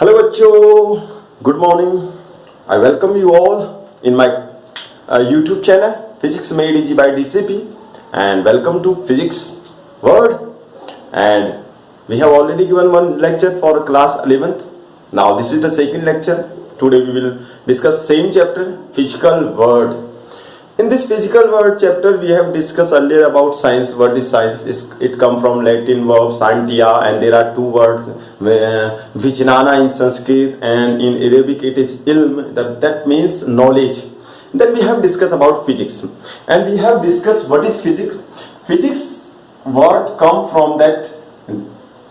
Hello बच्चों, good morning. I welcome you all in my YouTube channel physics made easy by DCP and welcome to physics world. And we have already given one lecture for class 11th. Now this is the second lecture. Today we will discuss same chapter, physical world. In this physical world chapter we have discussed earlier about science. What is science? It come from Latin verb scientia, and there are two words vijnana in Sanskrit, and in Arabic it is ilm, that means knowledge. Then we have discussed about physics, and we have discussed what is physics. Physics word come from that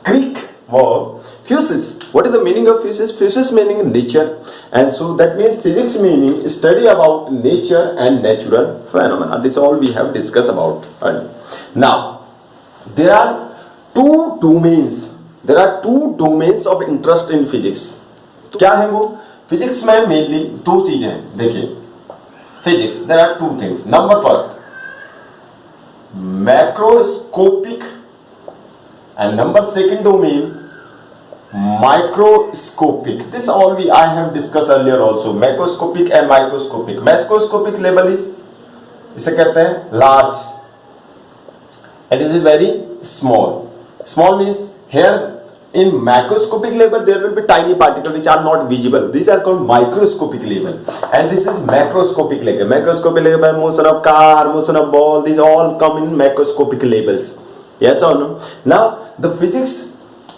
Greek word physis. What is the meaning of physis? Physis meaning nature, and so that means physics meaning study about nature and natural phenomena. This all we have discussed about earlier. Now there are two domains. There are two domains of interest in physics. क्या है वो? Physics में mainly दो चीजें हैं. देखिए, physics there are two things. Number first, macroscopic, and number second domain, microscopic. This all I have discussed earlier also. Macroscopic and microscopic. Macroscopic level is, इसे कहते हैं large, and it is very small. Small means here in macroscopic level there will be tiny particles which are not visible. These are called microscopic level, and this is macroscopic level. Macroscopic level, motion of car, motion of ball, these all come in macroscopic levels. Yes or no? Now the physics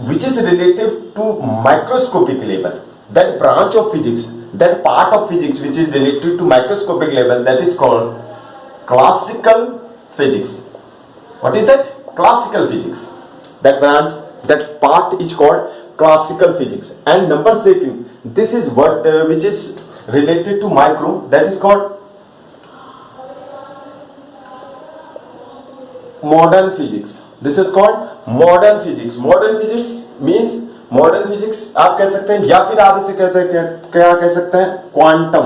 which is related to microscopic level, that branch of physics, that part of physics which is related to microscopic level, that is called classical physics. What is that? Classical physics. That branch, that part is called classical physics. And number second, this is what which is related to micro, that is called modern physics. This is called modern physics. Modern physics means, modern physics आप कह सकते हैं, या फिर आप इसे कहते हैं, क्या कह सकते हैं, क्वांटम.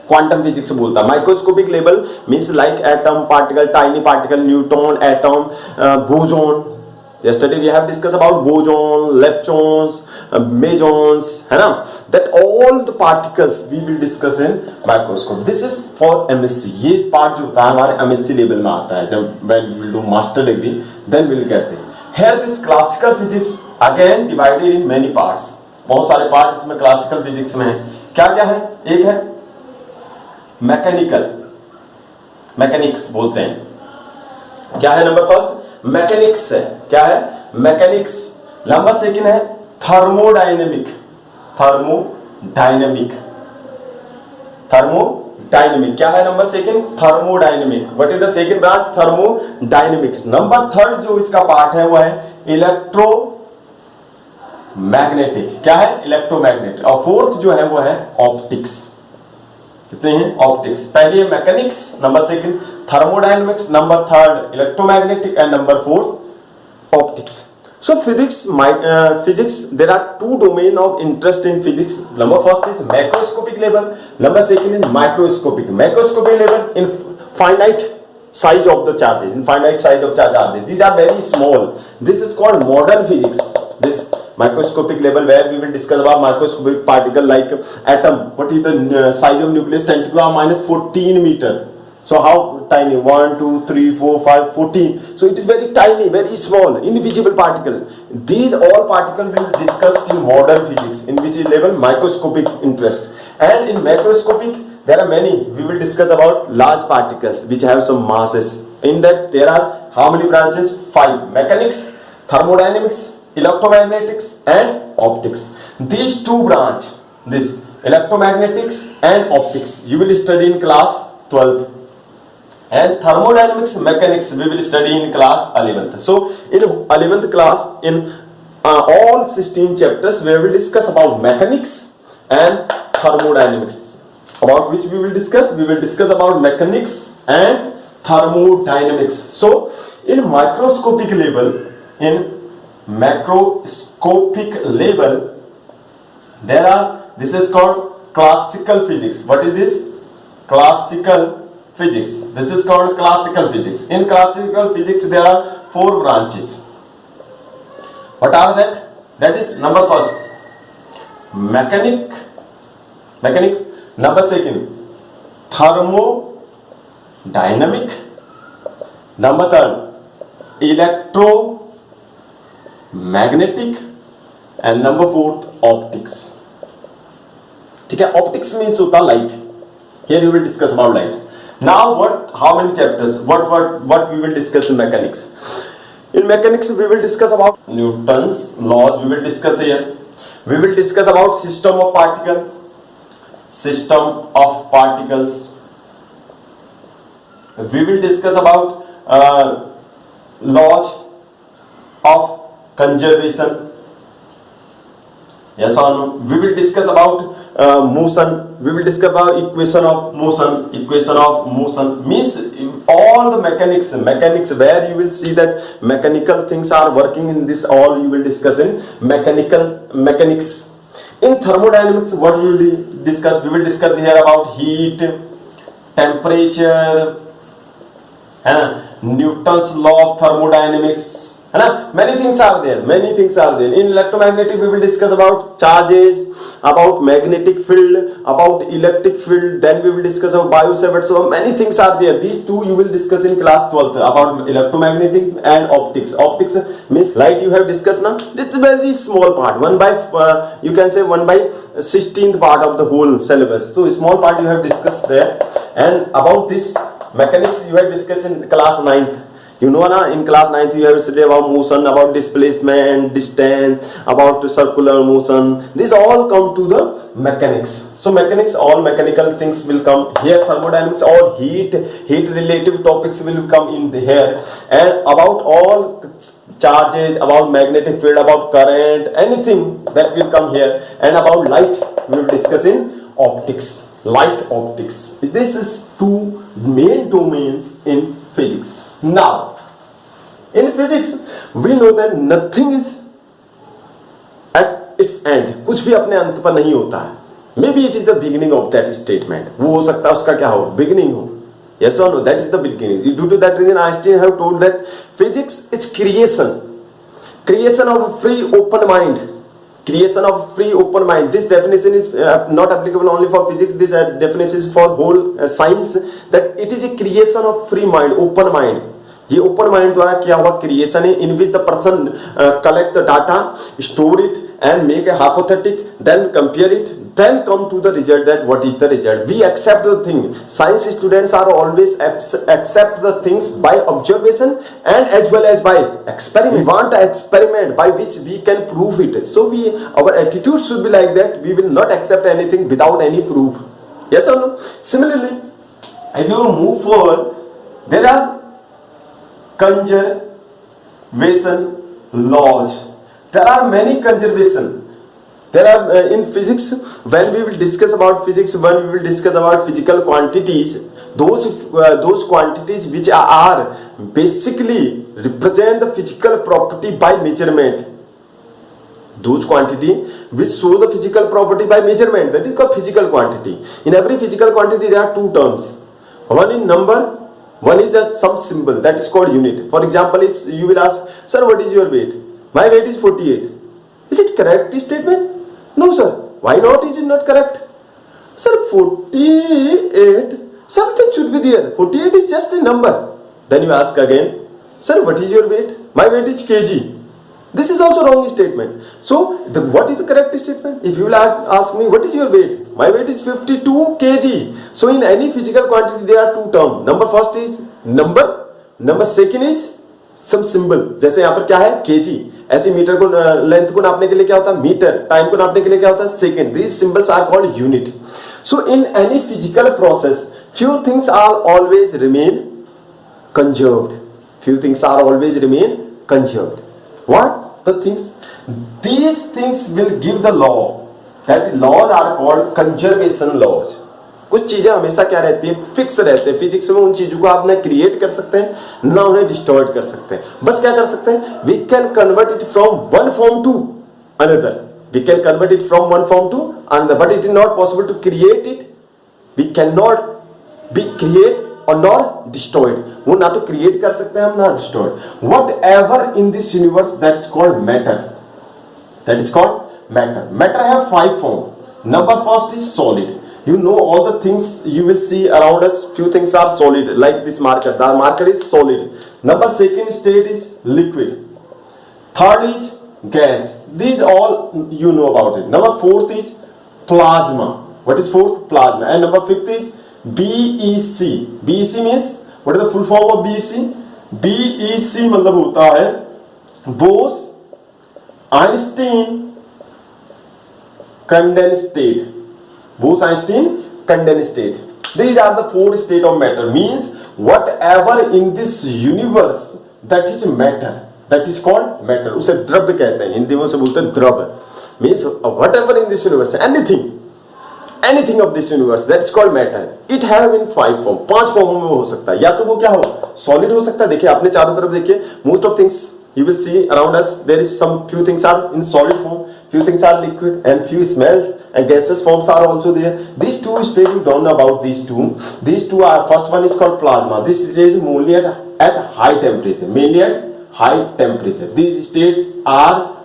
क्वांटम फिजिक्स बोलता है. Microscopic level means like atom, particle, tiny particle, neutron, atom, boson. Yesterday we have discussed about boson, leptons, mesons, है ना? That all the particles we will discuss in microscope. This is for MSc. ये part जो होता है हमारे MSc level में आता है. जब when we will do master degree, then we will get it. Here this classical physics again divided in many parts. बहुत सारे parts इसमें classical physics में है. क्या क्या है? एक है मैकेनिकल, मैकेनिक्स बोलते हैं. क्या है नंबर फर्स्ट? मैकेनिक्स है. क्या है? मैकेनिक्स. नंबर सेकंड है थर्मोडायनेमिक. थर्मोडायनेमिक. थर्मोडायनेमिक क्या है? Number second thermodynamic. What is the second branch? Thermodynamics. Number third जो इसका पार्ट है वो है इलेक्ट्रोमैग्नेटिक. क्या है? इलेक्ट्रोमैग्नेटिक. और फोर्थ जो है वो है ऑप्टिक्स. कितने हैं? ऑप्टिक्स. पहले mechanics, number second thermodynamics, number third electromagnetic, and number fourth optics. So physics, physics there are two domain of interest in physics. Number first is macroscopic level, number second is microscopic. Macroscopic level in finite size of the charges, in finite size of charges. These are very small. This is called modern physics. This microscopic level where we will discuss about microscopic particle like atom. What is the size of nucleus? 10 to the power minus 14 meter. So how tiny? 1, 2, 3, 4, 5, 14. So it is very tiny, very small, invisible particle. These all particles will discuss in modern physics, in which is level microscopic interest. And in macroscopic there are many. We will discuss about large particles which have some masses. In that there are how many branches? 5. Mechanics, thermodynamics, electromagnetics, and optics. These two branch, this electromagnetics and optics, you will study in class 12th. And thermodynamics, mechanics we will study in class 11th. So in 11th class, in all 16 chapters we will discuss about mechanics and thermodynamics. About which we will discuss? We will discuss about mechanics and thermodynamics. So in microscopic level, in macroscopic level there are, this is called classical physics. What is this? Classical physics. This is called classical physics. In classical physics there are 4 branches. What are that? That is number first mechanics, number second thermodynamic, number third electromagnetic and number fourth optics. ठीक है, optics means होता light. Here you will discuss about light. Now how many chapters, what we will discuss in mechanics? In mechanics we will discuss about Newton's laws, we will discuss here. We will discuss about system of particles. We will discuss about laws of conservation. Yes or no? We will discuss about motion. We will discuss about equation of motion means all the mechanics where you will see that mechanical things are working in this, all you will discuss in mechanics. In thermodynamics, what we will discuss? We will discuss here about heat, temperature, Newton's law of thermodynamics. Many things are there. In electromagnetic we will discuss about charges, about magnetic field, about electric field, then we will discuss about Biot-Savart. So many things are there. These two you will discuss in class 12th about electromagnetic and optics. Optics means light you have discussed now. It's a very small part, you can say 1/16th part of the whole syllabus. So small part you have discussed there. And about this mechanics you have discussed in class 9th. You know na, in class 9th you have studied about motion, about displacement, distance, about circular motion. These all come to the mechanics. So mechanics, all mechanical things will come here. Thermodynamics, all heat relative topics will come in here. And about all charges, about magnetic field, about current, anything that will come here. And about light we will discuss in optics. Light optics. This is two main domains in physics. Now, in physics, we know that nothing is at its end. कुछ भी अपने अंत पर नहीं होता है. Maybe it is the beginning of that statement. वो हो सकता है उसका क्या हो, beginning हो. Yes or no? That is the beginning. Due to that reason, Einstein have told that physics is creation of a free open mind. This definition is not applicable only for physics. This definition is for whole science, that it is a creation of free mind, open mind. ये open mind द्वारा किया हुआ creation है, in which the person collect the data, store it and make a hypothetic, then compare it, then come to the result, that what is the result. We accept the thing. Science students are always accept the things by observation and as well as by experiment. We want an experiment by which we can prove it. So our attitude should be like that. We will not accept anything without any proof. Yes or no? Similarly, if you move forward, there are conservation laws. There are many conservation. There are in physics, when we will discuss about physical quantities, those quantities which are basically represent the physical property by measurement. Those quantity which show the physical property by measurement, that is called physical quantity. In every physical quantity there are two terms. One in number, one is some symbol, that is called unit. For example, if you will ask, sir, what is your weight? My weight is 48. Is it correct statement? No, sir. Why not? Is it not correct? Sir, 48, something should be there. 48 is just a number. Then you ask again, sir, what is your weight? My weight is kg. This is also wrong statement. So, what is the correct statement? If you will ask me, what is your weight? My weight is 52 kg. So, in any physical quantity, there are two terms. Number first is number. Number second is some symbol. जैसे यहाँ पर क्या है? kg. ऐसे metre को length को नापने के लिए क्या होता है? मीटर. टाइम को नापने के लिए क्या होता है? Second. These symbols are called unit. So, in any physical process, few things are always remain conserved. What? The things, these things will give the law. That laws are called conservation laws. कुछ चीजें हमेशा क्या रहती है? Fix रहते हैं. Physics में उन चीजों को आप ना क्रिएट कर सकते हैं, ना उन्हें डिस्टॉर्ट कर सकते हैं. बस क्या कर सकते हैं? We can convert it from one form to another. But it is not possible to create it. We can not be create or not destroyed. वो ना तो क्रिएट कर सकते हैं हम, ना destroyed. Whatever in this universe that is called matter. matter. Matter have 5 form. Number first is solid. You know all the things you will see around us. Few things are solid, like this marker. The marker is solid. Number second state is liquid. Third is gas. These all you know about it. Number fourth is plasma. What is fourth? Plasma. And number fifth is BEC. BEC means, what is the full form of BEC? BEC मतलब होता है Bose Einstein condensate. Bose-Einstein condensate. These are the 4 state of matter. Means whatever in this universe that is matter, that is called matter. उसे द्रव्य कहते हैं, हिंदी में उसे बोलते हैं द्रव्य. Means whatever in this universe, anything of this universe, that is called matter. It have in 5 form. 5 फॉर्मों में हो सकता है. या तो वो क्या हो, सॉलिड हो सकता है. देखिए आपने चारों तरफ देखिए, most of things you will see around us, there is some few things are in solid form, few things are liquid, and few smells and gaseous forms are also there. These two states you don't know about these two. These two are, first one is called plasma. This is mainly at high temperature. Mainly at high temperature. These states are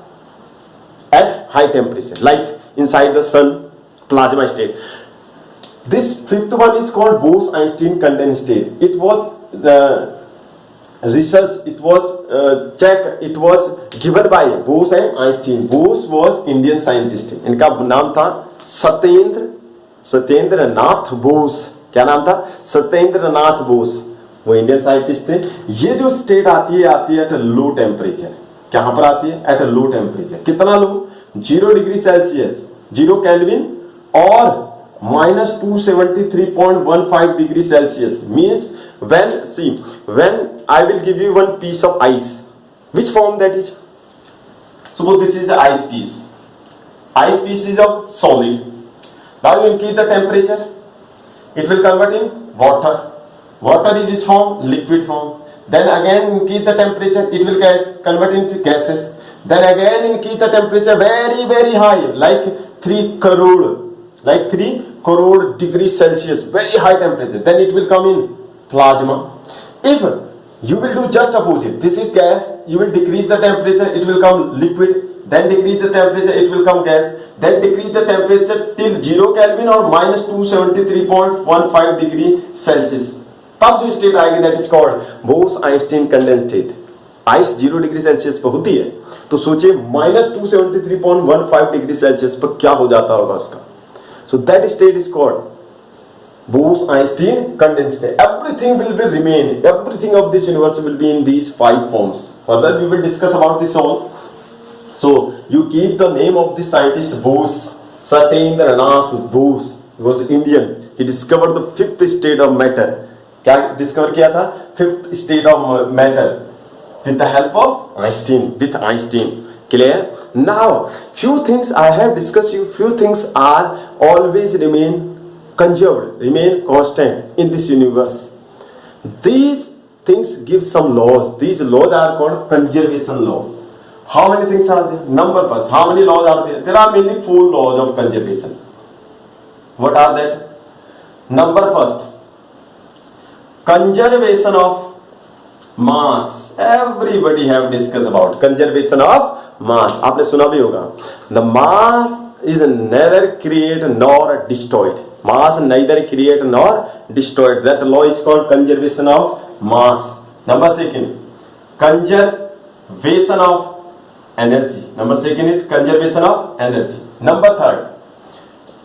at high temperature, like inside the sun, plasma state. This fifth one is called Bose-Einstein condensate. It was research, it was checked, it was given by Bose and Einstein. Bose was Indian scientist. इनका नाम था सत्येंद्र नाथ बोस. क्या नाम था? सत्येंद्र नाथ बोस. वो Indian scientist थे. ये जो स्टेट आती है एट लो टेम्परेचर. कहां पर आती है? At low temperature. कितना लो? 0 डिग्री सेल्सियस, 0 केल्विन और -273.15 degree Celsius. Means when I will give you one piece of ice, which form that is? Suppose this is an ice piece. Ice piece is of solid. Now you increase the temperature, it will convert in water. Water is which form? Liquid form. Then again increase the temperature, it will convert into gases. Then again increase the temperature very very high, like 3 crore degrees Celsius, very high temperature. Then it will come in plasma. If you will do just opposite, this is gas, you will decrease the temperature, it will come liquid. Then decrease the temperature, it will come gas. Then decrease the temperature till 0 Kelvin or -273.15 degree Celsius. तब जो state आएगी that is called Bose-Einstein condensate. Ice 0 degree Celsius पर होती है, तो सोचिए -273.15 degree Celsius पर क्या हो जाता होगा उसका. So that state is called Bose-Einstein condensate. Everything will be remain. Everything of this universe will be in these 5 forms. Further we will discuss about this all. So you keep the name of the scientist Bose. Satyendra Nath Bose. He was Indian. He discovered the 5th state of matter. क्या discover किया था? 5th state of matter with the help of Einstein. With Einstein. Clear? Now few things I have discussed you. Few things are always remain conserved, remain constant in this universe. These things give some laws. These laws are called conservation law. How many things are there? Number first, how many laws are there? There are mainly 4 laws of conservation. What are that? Number first, conservation of mass. Everybody have discussed about conservation of mass. आपने सुना भी होगा. The mass is never created nor destroyed. Mass neither created nor destroyed. That law is called conservation of mass. Number second, conservation of energy. Number second is conservation of energy. Number third,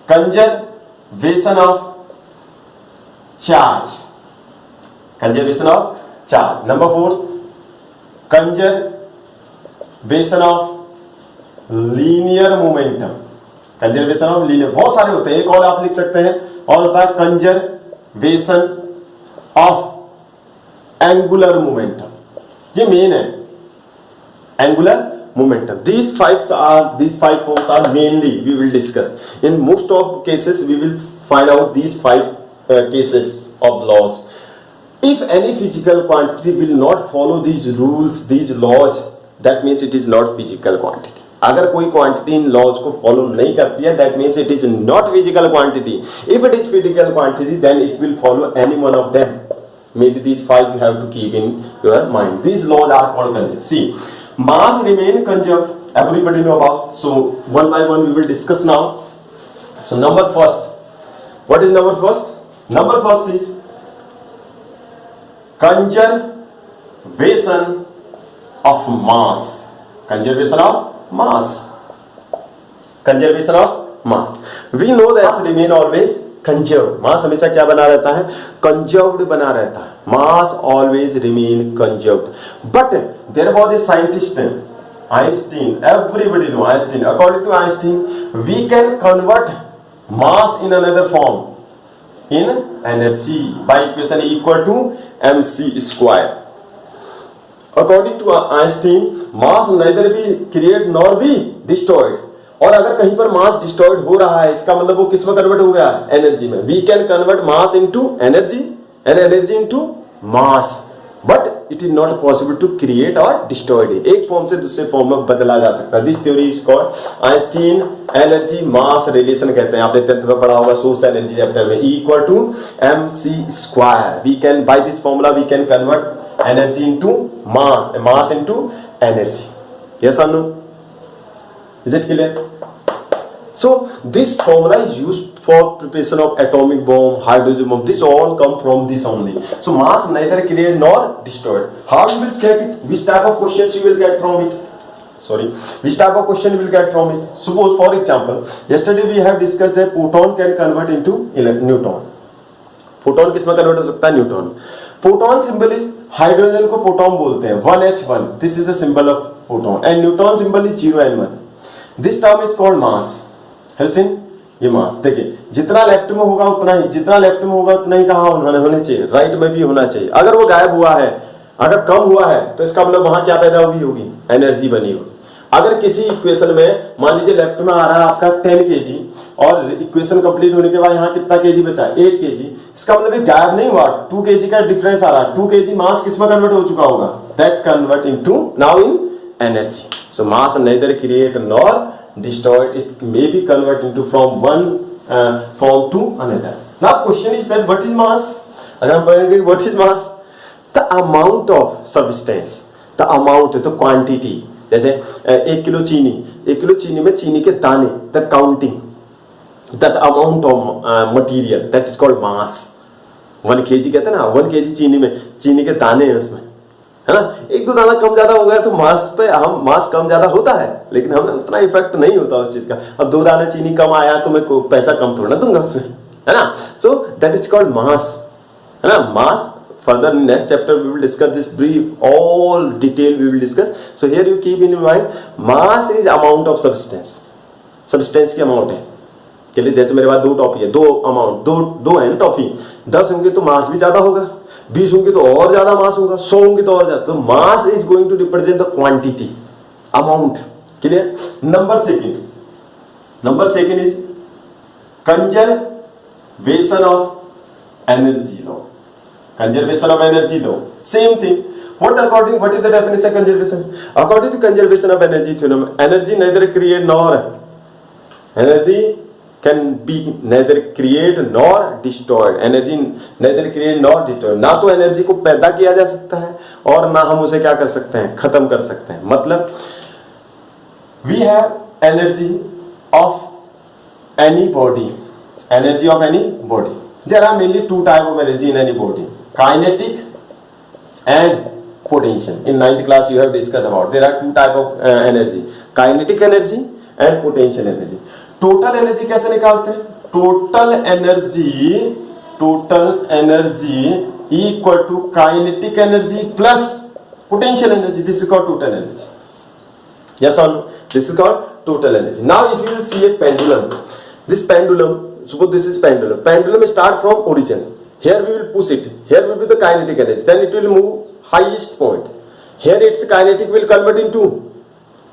conservation of charge. Conservation of charge. Number fourth, conservation of linear momentum. Conservation of linear, बहुत सारे होते हैं, एक और आप लिख सकते हैं, और होता है कंजर्वेशन ऑफ एंगुलर मोमेंटम. ये मेन है, angular momentum. These 5 forms are mainly we will discuss. In most of cases we will find out these 5 cases of laws. If any physical quantity will not follow these rules, these laws, that means it is not physical quantity. अगर कोई quantity in laws को follow नहीं करती है, that means it is not physical quantity. If it is physical quantity then it will follow any one of them. Maybe these 5 you have to keep in your mind. These laws are called conservation. See, Mass remain conserved. Everybody know about. So one by one we will discuss now. So number first, what is number first? Number first is conservation of mass. Conservation of mass. Conservation of mass. We know that remain always conserved. Mass हमेशा क्या बना रहता है? Conserved बना रहता है. Mass always remain conserved. But there was a scientist, Einstein. Everybody know Einstein. According to Einstein, we can convert mass in another form, in energy, by equation equal to mc square. According to Einstein, mass neither be created nor be destroyed. और अगर कहीं पर मास destroyed हो रहा है, इसका मतलब वो किस में कन्वर्ट हो गया? एनर्जी में. We can convert mass into energy and energy into mass, but it is not possible to create और डिस्ट्रॉयड. एक फॉर्म से दूसरे फॉर्म में बदला जा सकता है. This theory is called Einstein energy mass relation कहते हैं. आपने 10th में पढ़ा होगा सोर्स एनर्जी चैप्टर में. E equal to mc square. We can by this formula we can convert energy into mass, mass into energy. Yes और no? Is it clear? So this formula is used for preparation of atomic bomb, hydrogen bomb. This all come from this only. So mass neither created nor destroyed. How you will check it? Which type of questions you will get from it? Sorry, which type of question you will get from it? Suppose, for example, yesterday we have discussed that proton can convert into neutron. Proton किस में convert हो सकता है? Neutron. Proton symbol is hydrogen को proton बोलते हैं. 1H1. This is the symbol of proton. And neutron symbol is 0N1. This term is called मास. है scene? ये मास. देखिए जितना लेफ्ट में होगा उतना ही, जितना लेफ्ट में होगा उतना ही कहाँ होने चाहिए? राइट में भी होना चाहिए. अगर वो गायब हुआ है, अगर कम हुआ है, तो इसका मतलब वहां क्या पैदा हुई होगी? एनर्जी बनी होगी. अगर किसी इक्वेशन में मान लीजिए लेफ्ट में आ रहा है आपका 10 kg और इक्वेशन कंप्लीट होने के बाद यहाँ कितना kg बचा है? 8 kg. इसका मतलब गायब नहीं हुआ. 2 kg का डिफरेंस आ रहा है. 2 kg मास किस में कन्वर्ट हो चुका होगा? That convert into now in energy. So mass neither create nor destroyed. It may be converted into from one form to another. Now question is that what is mass? अगर हम बोलेंगे what is mass? The amount of substance, the amount, the quantity. जैसे 1 kilo चीनी, 1 kilo चीनी में चीनी के दाने, the counting, that amount of material, that is called mass. 1 kg कहते हैं ना, 1 kg चीनी में चीनी के दाने हैं उसमें, है ना. 1-2 दाना कम ज्यादा हो गया तो मास पे हम मास कम ज्यादा होता है, लेकिन हमें उतना इफेक्ट नहीं होता उस चीज का. अब 2 दाना चीनी कम आया तो मैं पैसा कम थोड़ा ना दूंगा उसमें, है ना. सो दैट इज कॉल्ड मास, है ना. मास. Further in next chapter we will discuss this brief, all detail we will discuss. So here you keep in mind, mass is amount of substance. Substance की amount है. चलिए जैसे मेरे पास 2 toffee है, 2 amount, दो है ना टॉफी. 10 होंगे तो मास भी ज्यादा होगा, 20 होंगे तो और ज्यादा मास होगा, 100 होंगे तो और ज्यादा. तो mass is going to represent the quantity, amount. Clear? Number second is conservation of energy law. Conservation of energy law. Same thing. What is the definition of conservation? According to conservation of energy theorem, energy neither create nor energy can be neither create nor destroyed. Energy neither create nor destroyed. ना तो energy को पैदा किया जा सकता है और ना हम उसे क्या कर सकते हैं? खत्म कर सकते हैं. मतलब we have energy of any body. Energy of any body. There are mainly 2 types of energy in any body. Kinetic and potential. In 9th class you have discussed about. There are 2 types of energy. Kinetic energy and potential energy. Total energy कैसे निकालते हैं? Total energy equal to kinetic energy plus potential energy. This is called total energy. Yes or no? This is called total energy. Now if you will see a pendulum. This pendulum, suppose this is pendulum. Pendulum start from origin. Here we will push it. Here will be the kinetic energy. Then it will move highest point. Here its kinetic will convert into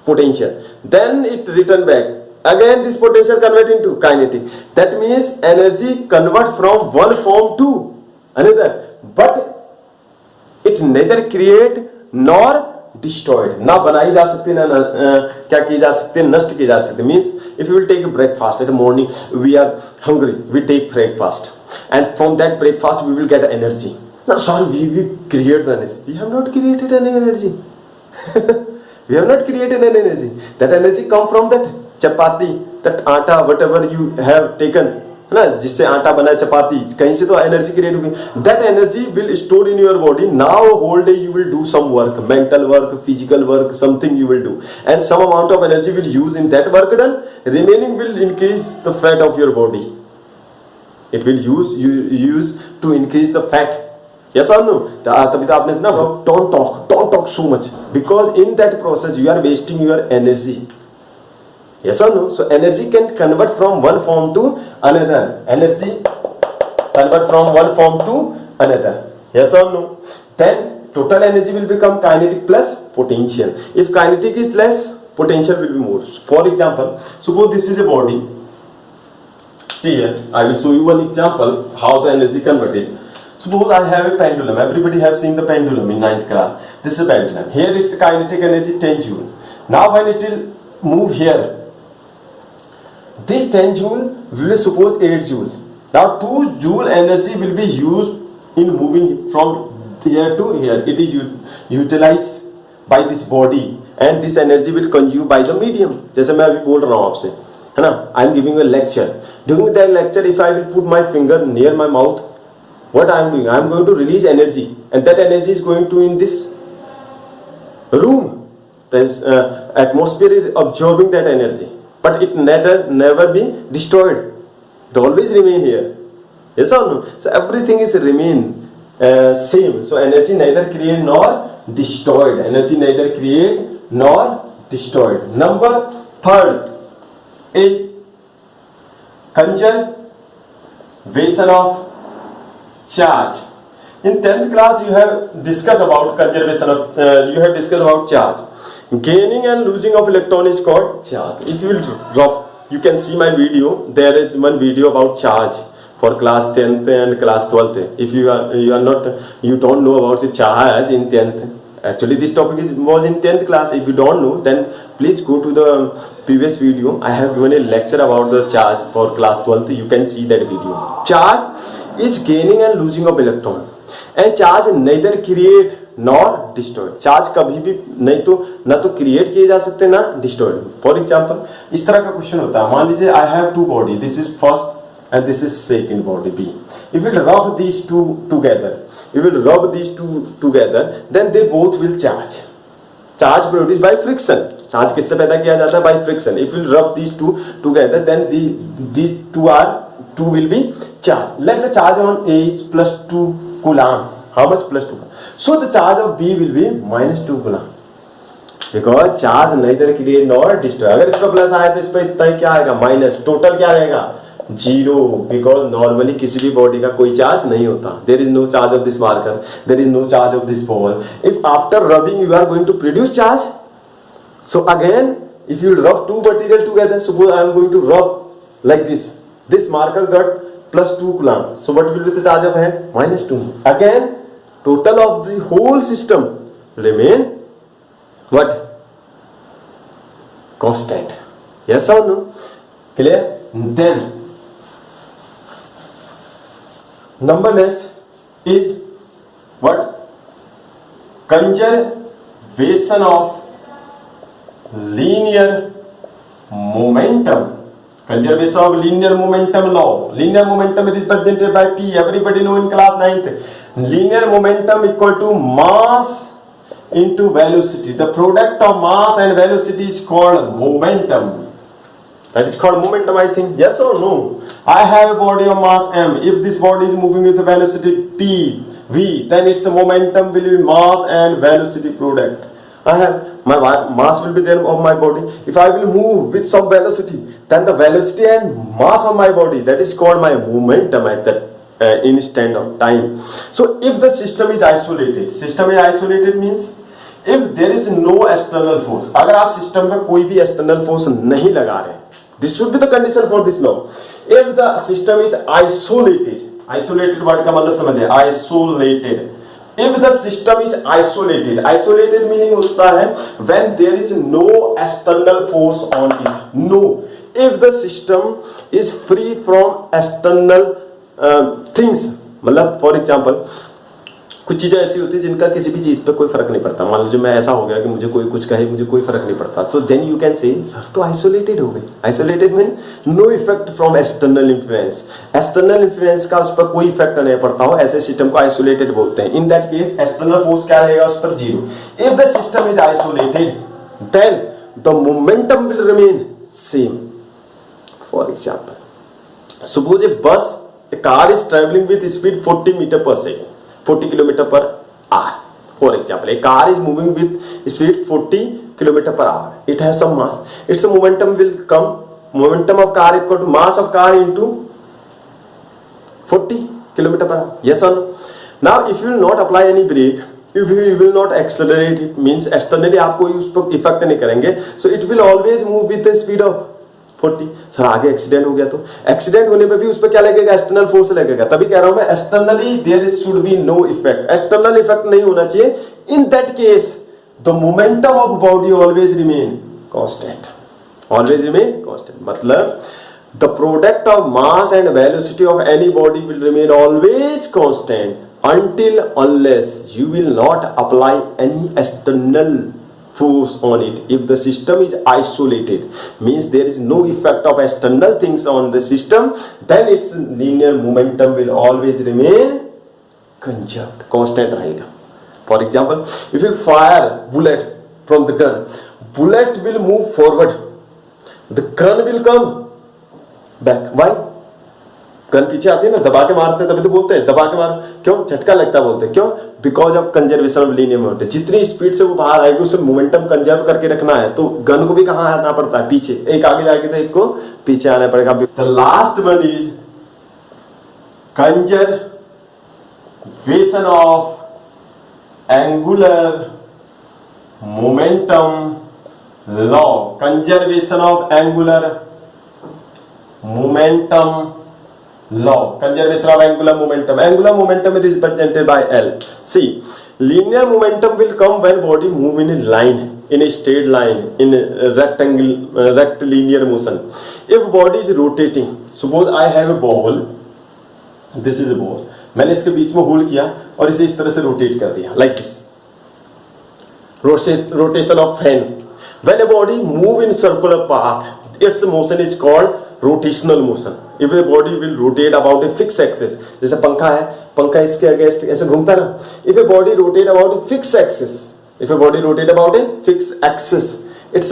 potential. Then it return back. Again this potential convert into kinetic. That means energy convert from one form to another. But it neither create nor destroyed. ना बनाई जा सकती ना क्या की जा सकती, नष्ट की जा सकती. Means if you will take a breakfast at the morning, we are hungry, we take breakfast. And from that breakfast we will get energy. Now sorry, we create the energy. We have not created any energy. We have not created an energy. That energy come from that chapati, that आटा, whatever you have taken, है ना, जिससे आटा बना है चपाती, कहीं से तो एनर्जी क्रिएट हुई. That energy will store in your body. Now whole day you will do some work, mental work, physical work, something you will do, and some amount of energy will use in that work done. Remaining will increase the fat of your body. It will use to increase the fat. Yes or no? तभी तो आपने सुना, don't talk so much, because in that process you are wasting your energy. Yes or no? So energy can convert from one form to another. Energy convert from one form to another. Yes or no? Then total energy will become kinetic plus potential. If kinetic is less, potential will be more. For example, suppose this is a body. See here, I will show you one example how the energy converted. Suppose I have a pendulum. Everybody have seen the pendulum in 9th class. This is a pendulum. Here it's kinetic energy 10 joule. Now when it will move here, this 10 joule will suppose 8 joule. Now 2 joule energy will be used in moving from here to here. It is utilized by this body, and this energy will consumed by the medium. जैसे मैं अभी बोल रहा हूँ आपसे, है ना? I am giving a lecture. During that lecture, if I will put my finger near my mouth, what I am doing? I am going to release energy, and that energy is going to in this room. The atmosphere is absorbing that energy, but it never be destroyed. It always remain here. Yes or no? So everything is remain same. So energy neither create nor destroyed. Energy neither create nor destroyed. Number 3 is conservation of charge. In 10th class you have discussed about conservation of charge. Gaining and losing of electron is called charge. If you will rough, you can see my video. There is one video about charge for class 10th and class 12th. If you don't know about the charge in 10th. Actually this topic was in 10th class. If you don't know, then please go to the previous video. I have given a lecture about the charge for class 12th. You can see that video. Charge is gaining and losing of electron, and charge neither create nor destroyed. Charge कभी भी नहीं तो ना तो create किए जा सकते ना destroyed. For example, इस तरह का क्वेश्चन होता है. मान लीजिए I have 2 body. This is first and this is second body B. If we rub these two together, then they both will charge. Charge produced by friction. Charge किससे पैदा किया जाता है? By friction. If we rub these two together, then these two will be charged. Let the charge on A is plus 2 coulomb. How much? Plus 2. So the charge of B will be minus 2 coulomb. Because charge neither create nor destroy. अगर इसका plus आया तो इस पर इतना ही क्या आएगा? Minus. Total क्या रहेगा? 0. Because normally किसी भी बॉडी का कोई चार्ज नहीं होता. There is no charge of this marker. There is no charge of this ball. If after rubbing you are going to produce charge, so again if you rub 2 material together, suppose I am going to rub like this. This marker got plus 2 coulomb. So what will be the charge of hand? Minus 2. Again, total of the whole system remain what? Constant. Yes or no? Clear? Then number next is what? Conservation of linear momentum. Conservation of linear momentum law. Linear momentum is represented by P. Everybody know in class 9th. Linear momentum equal to mass into velocity. The product of mass and velocity is called momentum. That is called momentum, I think. Yes or no? I have a body of mass m. If this body is moving with a velocity p, v, then its momentum will be mass and velocity product. I have my mass will be there of my body. If I will move with some velocity, then the velocity and mass of my body, that is called my momentum at that instant of time. So if the system is isolated means if there is no external force. अगर आप system में कोई भी external force नहीं लगा रहे, this should be the condition for this law. If the system is isolated word का मतलब समझिए, isolated. If the system is isolated meaning होता है when there is no external force on it. No. If the system is free from external things, मतलब for example, कुछ चीजें ऐसी होती है जिनका किसी भी चीज पे कोई फर्क नहीं पड़ता। मान लीजिए मैं ऐसा हो गया कि मुझे कोई कुछ कहे, मुझे कोई फर्क नहीं पड़ता, तो then you can say sir तो आइसोलेटेड हो गई। Isolated mean no effect from external influence, external influence का उस पर कोई इफेक्ट नहीं पड़ता हो, ऐसे सिस्टम को आइसोलेटेड बोलते हैं। In that case external force क्या रहेगा उस पर, zero. If the system is isolated then the momentum will remain same. For example suppose a bus, a car is traveling with speed 40 meter per second, 40 kilometer per hour. For example, a car is moving with speed 40 kilometer per hour. It has some mass. Its momentum will come. Momentum of car equal to mass of car into 40 kilometer per hour. Yes or no? Now, if you will not apply any brake, if you will not accelerate, it means externally आप कोई उस पर effect नहीं करेंगे, so it will always move with the speed of 40। Sir आगे accident हो गया तो एक्सीडेंट होने पे भी उस पर क्या लगेगा, एक्सटर्नल फोर्स लगेगा। तभी कह रहा हूं मैं externally there should be no effect, external effect नहीं होना चाहिए। In that case the momentum of body always remain constant, always remain constant. मतलब the product of mass and velocity of any body will remain always constant until unless you will not apply any external force on it. If the system is isolated, means there is no effect of external things on the system, then its linear momentum will always remain conserved, constant रहेगा। For example, if you fire bullet from the gun, bullet will move forward, the gun will come back. Why? Gun पीछे आती है ना, दबा के मारते हैं, तभी तो बोलते हैं दबा के मारो, क्यों, झटका लगता है बोलते हैं, क्यों, because of conservation of linear momentum. जितनी स्पीड से वो बाहर आएगी उसे मोमेंटम कंजर्व करके रखना है, तो गन को भी कहां आना पड़ता है, पीछे। एक आगे जाएगी तो एक को पीछे आना पड़ेगा। The last one is conservation of angular momentum law, conservation of angular momentum law, conservation of angular momentum. Angular momentum is represented by L. See, linear momentum will come when body move in a line, in a straight line, in a rectilinear motion. If body is rotating, suppose I have a ball, this is a ball, मैंने इसके बीच में hold किया और इसे इस तरह से rotate कर दिया, like this. Rotation of fan. When a body move in circular path, its motion is called rotational motion. If a body will rotate about a fixed axis, जैसे पंखा है, पंखा इसके अगेंस्ट ऐसे घूमता है ना, if a body rotate about a fixed axis, if a body rotate about a fixed axis, its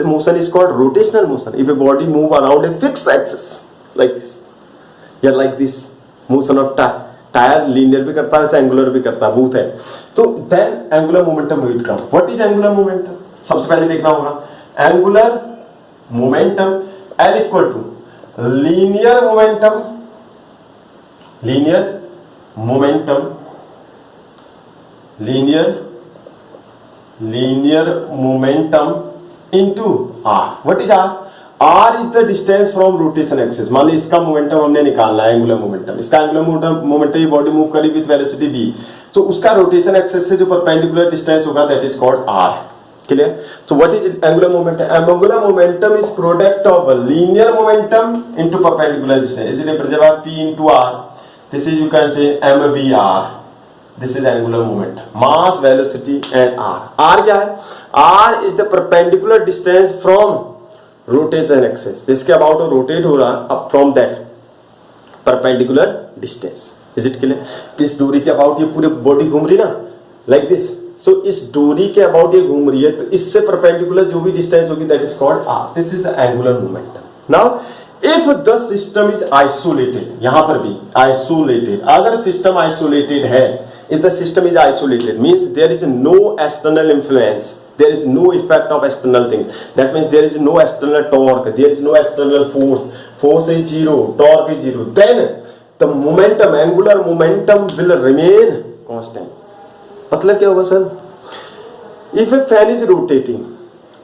motion is called rotational motion. If a body move around a fixed axis like this, या like this, motion of tyre linear भी करता है, वैसे angular भी करता है, भूत है, तो then angular momentum will come. What is angular momentum? सबसे पहले देखना होगा angular momentum L equal to linear momentum, linear momentum, linear momentum into R। What is R? R is the distance from rotation axis. मान लो इसका momentum हमने निकालना है, एंगुलर मोमेंटम, इसका एंगुलर मोमेंटम ये बॉडी मूव करी विद वेलोसिटी v, तो उसका रोटेशन एक्सिस से जो परपेंडिकुलर डिस्टेंस होगा that is called R। Clear? So what is angular momentum? Angular momentum is product of a linear momentum into perpendicular distance. Is it represented by P into R? This is, you can say, mvr. This is angular momentum. Mass, velocity and R. R क्या है? R is the perpendicular distance from rotation axis. इसके about rotate हो रहा up from that perpendicular distance. Is it clear? इस दूरी के about ये पूरी body घूम रही ना, like this. So इस दूरी के अबाउट ये घूम रही है, तो इससे परपेंडिकुलर जो भी डिस्टेंस होगी that is called R. This is angular momentum. Now if the system is isolated, यहां पर भी आइसोलेटेड, अगर सिस्टम आइसोलेटेड है, if the system is isolated means there is no external influence, there is no effect of external things, that means there is no external torque, there is no external force, force is zero, torque is zero, then the momentum, angular momentum will remain constant. मतलब क्या होगा sir? If A fan is rotating,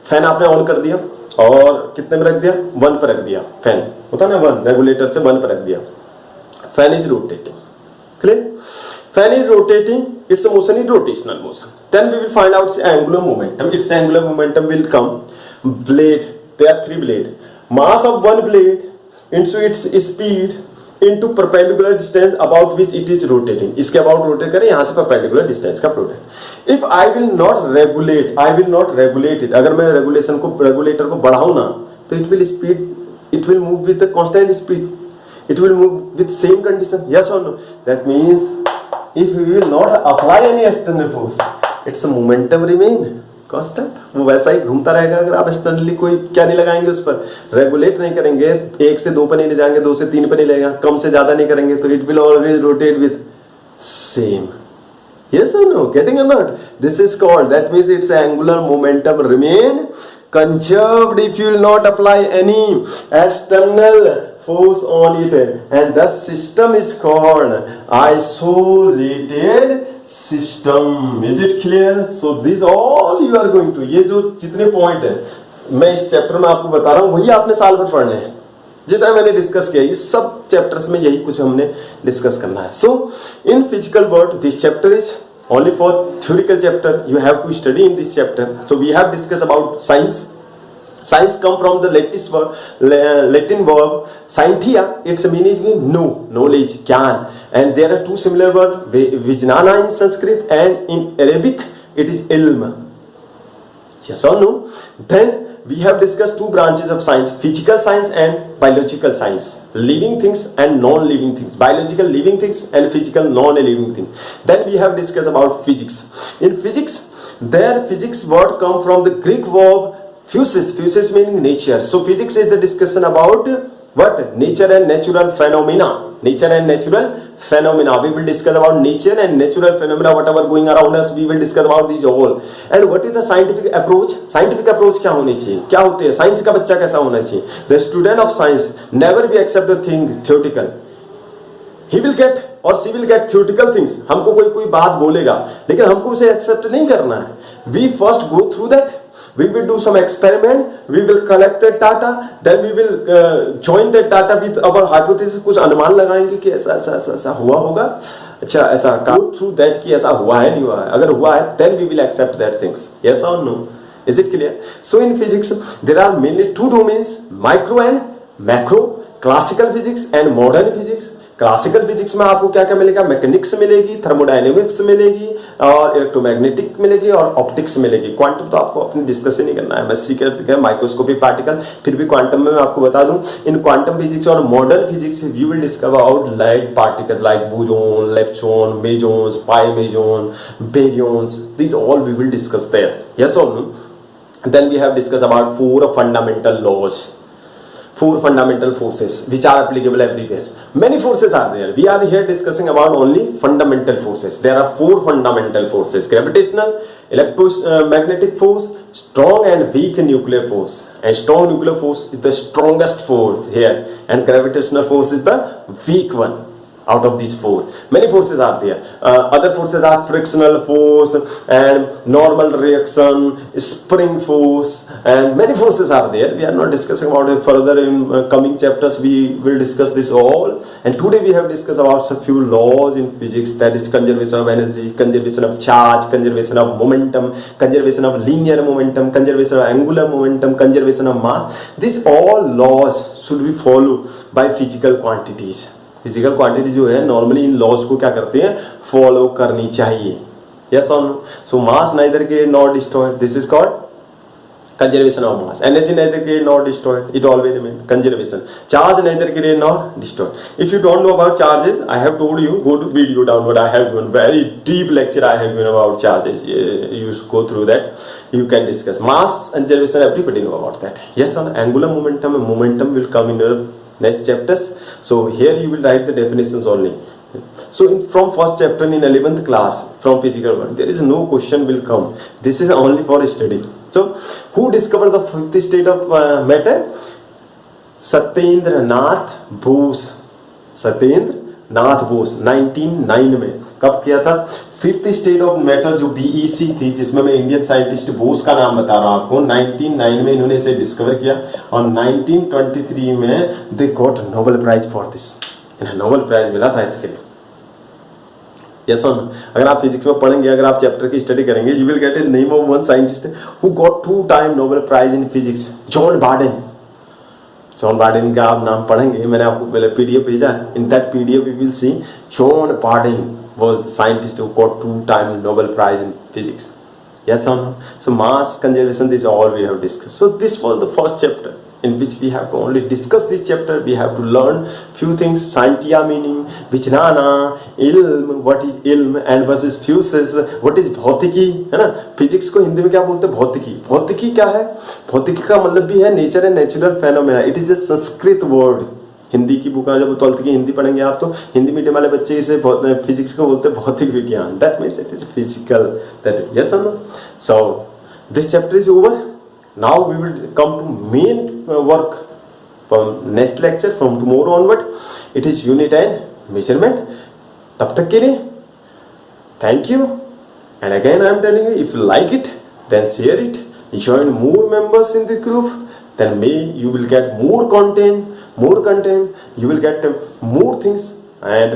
fan आपने on कर दिया और कितने में रख दिया, 1 पर रख दिया, फैन होता है ना 1, रेगुलेटर से 1 पर रख दिया, fan is rotating, clear? Fan is rotating, its motion is rotational motion, then we will find out its angular momentum. Its angular momentum will come, blade, there are 3 blade, mass of 1 blade into its speed into perpendicular distance about which it is rotating. इसके about rotate करें, यहाँ से perpendicular distance का rotate. If I will not regulate it, अगर मैं regulator को बढ़ाऊँ ना, तो it will move with the constant speed. It will move with same condition. Yes or no? That means if we will not apply any external force, its momentum remain constant, वो वैसा ही घूमता रहेगा। अगर आप एक्सटर्नली कोई क्या नहीं लगाएंगे, उस पर रेगुलेट नहीं करेंगे, 1 से 2 पर नहीं ले जाएंगे, 2 से 3 पर नहीं लगेगा, कम से ज्यादा नहीं करेंगे, तो it will always rotate with same. Yes or no? Getting or not? This is called, that means its angular momentum remain conserved if you will not apply any external force on it, and the system is called isolated system. Is it clear? So these all you are going to, ये जो जितने point है मैं इस chapter में आपको बता रहा हूँ, वही आपने साल भर पढ़ने हैं। जितना मैंने डिस्कस किया, इस सब चैप्टर्स में यही कुछ हमने डिस्कस करना है। So in physical world this chapter is only for theoretical chapter. You have to study in this chapter. So we have discussed about science. Science come from the Latin verb scientia. Its meaning is know, knowledge, gyan. And there are 2 similar words, vijnana in Sanskrit and in Arabic it is ilm. Yes or no? Then we have discussed 2 branches of science, physical science and biological science. Living things and non-living things, biological living things and physical non-living things. Then we have discussed about physics. In physics, their physics word come from the Greek verb physis. Physis meaning nature. So physics is the discussion about what? Nature and natural phenomena. Nature and natural phenomena. We will discuss about nature and natural phenomena, whatever going around us, we will discuss about these all. And what is the scientific approach? Scientific approach क्या होनी चाहिए, क्या होते हैं, science का बच्चा कैसा होना चाहिए? The student of science never be accept the thing theoretical. He will get or she will get theoretical things. हमको कोई बात बोलेगा, लेकिन हमको उसे एक्सेप्ट नहीं करना है. We first go through that. We will do some experiment, we will collect that data, then we will join that data with our hypothesis. कुछ अनुमान लगाएंगे कि ऐसा हुआ होगा, अच्छा ऐसा go through that कि ऐसा हुआ है नहीं हुआ है, अगर हुआ है then we will accept that things. Yes or no? Is it clear? So in physics there are mainly 2 domains, micro and macro, classical physics and modern physics. Classical physics में आपको क्या क्या मिलेगा, मैकेनिक्स मिलेगी, थर्मोडायनेमिक्स मिलेगी और electromagnetic मिलेगी और ऑप्टिक्स मिलेगी। क्वांटम तो आपको अपनी डिस्कस ही नहीं करना है, मैं सीख माइक्रोस्कोपिक पार्टिकल, फिर भी क्वांटम में मैं आपको बता दूं, इन क्वांटम फिजिक्स और modern physics you will discover out light particles like boson, lepton, mesons, pi meson, baryons, these all we will discuss there. Yes और no? Then we have discuss about 4 fundamental laws, 4 fundamental forces which are applicable everywhere. Many forces are there. We are here discussing about only fundamental forces. There are 4 fundamental forces: gravitational, electromagnetic force, strong and weak nuclear force. And strong nuclear force is the strongest force here, and gravitational force is the weak one. Out of these 4, many forces are there. Other forces are frictional force and normal reaction, spring force, and many forces are there. We are not discussing about it further in coming chapters. We will discuss this all. And today we have discussed about some few laws in physics, that is conservation of energy, conservation of charge, conservation of momentum, conservation of linear momentum, conservation of angular momentum, conservation of mass. These all laws should be followed by physical quantities. Physical quantity जो है normally in laws को क्या करते हैं, follow करनी चाहिए। Yes और no? So mass neither create not destroyed, this is called conservation of mass. Energy neither create nor destroyed, it always remain conservation. Charge neither create nor destroyed. If you don't know about charges, I have told you, go to video download. I have given very deep lecture I have given about charges. You go through that. You can discuss mass conservation. Everybody know about that. Yes, on angular momentum. Momentum will come in your next chapters. So here you will write the definitions only. So from first chapter in 11th class from physical world, there is no question will come. This is only for study. So who discovered the fifth state of matter? Satyendra Nath Bose. Satyendra Nath Bose 1909 में कब किया था? Fifth state of matter जो BEC थी, जिसमें मैं Indian scientist Bose का नाम बता रहा हूं आपको, 1909 में इन्होंने इसे डिस्कवर किया और 1923 में they got Nobel prize for this. इन्हें नोबेल प्राइज मिला था इसके लिए. यस और नो? अगर आप फिजिक्स में पढ़ेंगे, अगर आप चैप्टर की स्टडी करेंगे, you will get a name of one scientist who got 2 time Nobel prize in physics, John Bardeen. John Bardeen का आप नाम पढ़ेंगे, मैंने आपको पहले पीडीएफ भेजा है. In that PDF we will see John Bardeen was the scientist who got 2-time Nobel Prize in physics. Yes or no? So mass conservation, this is all we have discussed. So this was the first chapter in which we have to only discuss this chapter. We have to learn few things, scientia meaning, विज्ञाना, ilm, what is ilm and versus physics, what is भौतिकी, है ना. Physics को हिंदी में क्या बोलते हैं? भौतिकी. भौतिकी क्या है? भौतिकी का मतलब भी है nature and natural phenomena. It is a Sanskrit word. Hindi की बुक जब 12th की हिंदी पढ़ेंगे आप, तो हिंदी मीडियम वाले बच्चे इसे फिजिक्स को बोलते हैं भौतिक विज्ञान. That means it is physical. That is yes और no. So this chapter is over. Now we will come to main work from next lecture, from tomorrow onward. It is unit and measurement. तब तक के लिए thank you. And again I am telling you, if you like it then share it, join more members in the group, then you will get more content, you will get more things. And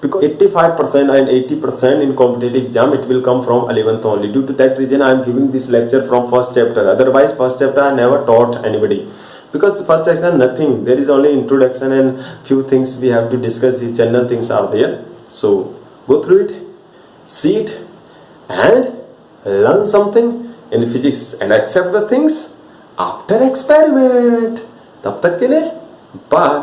because 85% and 80% in competitive exam, it will come from 11th only. Due to that reason I am giving this lecture from first chapter. Otherwise first chapter I never taught anybody, because first chapter nothing, there is only introduction and few things we have to discuss. The general things are there, so go through it, see it and learn something in physics and accept the things after experiment. तब तक के लिए bye.